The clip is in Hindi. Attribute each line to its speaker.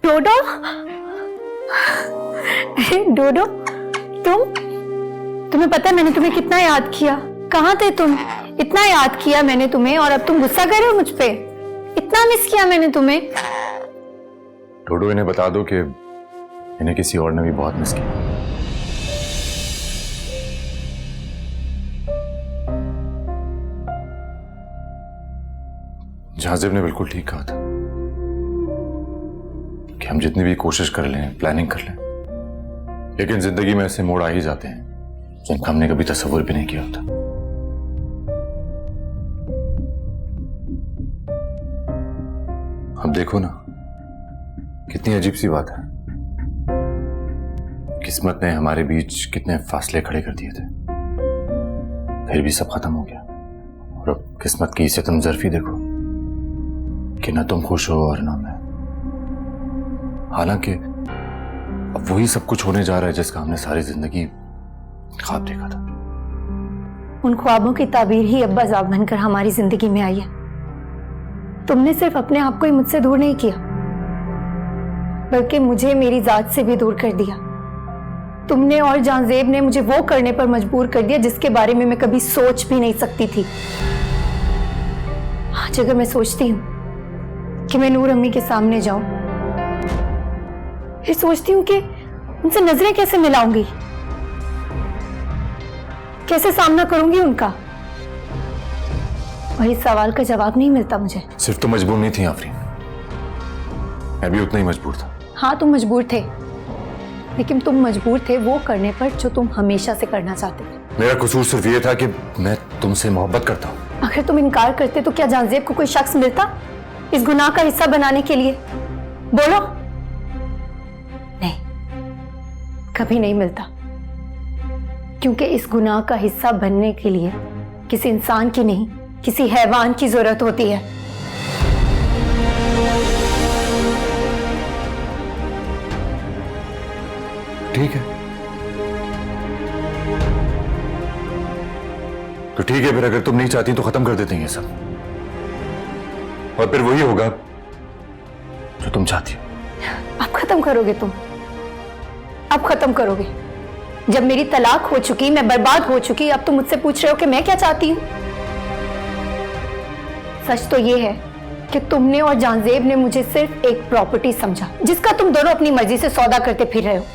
Speaker 1: डोडो, अरे डोडो, तुम्हें पता है मैंने तुम्हें कितना याद किया? कहाँ थे तुम? इतना याद किया मैंने तुम्हें और अब तुम गुस्सा कर रहे हो मुझ पे? इतना मिस किया मैंने तुम्हें।
Speaker 2: डोडो, इन्हें बता दो कि इन्हें किसी और ने भी बहुत मिस किया। जाजिब ने बिल्कुल ठीक कहा था कि हम जितनी भी कोशिश कर लें, प्लानिंग कर लें, लेकिन जिंदगी में ऐसे मोड़ आ ही जाते हैं जिनका हमने कभी तस्वुर भी नहीं किया होता। अब देखो ना, कितनी अजीब सी बात है। किस्मत ने हमारे बीच कितने फासले खड़े कर दिए थे, फिर भी सब खत्म हो गया। और अब किस्मत की सितमज़रफ़ी देखो कि ना तुम खुश हो और ना मैं। हालांकि अब वही सब कुछ होने जा रहा है जिसका हमने सारी जिंदगी ख्वाब देखा था।
Speaker 1: उन ख्वाबों की ताबीर ही अब अज़ाब बनकर हमारी जिंदगी में आई है। तुमने सिर्फ अपने आप को ही मुझसे दूर नहीं किया, बल्कि मुझे मेरी जात से भी दूर कर दिया। तुमने और जांजेब ने मुझे वो करने पर मजबूर कर दिया जिसके बारे में मैं कभी सोच भी नहीं सकती थी। आज अगर मैं सोचती हूँ कि मैं नूर अम्मी के सामने जाऊं, फिर सोचती हूँ कि उनसे नजरें कैसे मिलाऊंगी, कैसे सामना करूंगी उनका, और इस सवाल का जवाब नहीं मिलता मुझे।
Speaker 2: सिर्फ तो मजबूर नहीं थी आफरीन, मैं भी उतना ही मजबूर था।
Speaker 1: हाँ, तुम मजबूर थे, लेकिन तुम मजबूर थे वो करने पर जो तुम हमेशा से करना चाहते थे।
Speaker 2: मेरा कसूर सिर्फ ये था कि मैं तुमसे मोहब्बत करता हूँ।
Speaker 1: अगर तुम इनकार करते तो क्या जांजेब को कोई शख्स मिलता इस गुनाह का हिस्सा बनाने के लिए? बोलो। नहीं, कभी नहीं मिलता, क्योंकि इस गुनाह का हिस्सा बनने के लिए किसी इंसान की नहीं, किसी हैवान की जरूरत होती है।
Speaker 2: ठीक है तो ठीक है, फिर अगर तुम नहीं चाहती तो खत्म कर देते हैं ये सब, और फिर वही होगा जो तुम चाहती हो।
Speaker 1: अब खत्म करोगे तुम? अब खत्म करोगे? जब मेरी तलाक हो चुकी, मैं बर्बाद हो चुकी, अब तुम मुझसे पूछ रहे हो कि मैं क्या चाहती हूं? सच तो यह है कि तुमने और जांजेब ने मुझे सिर्फ एक प्रॉपर्टी समझा जिसका तुम दोनों अपनी मर्जी से सौदा करते फिर रहे हो।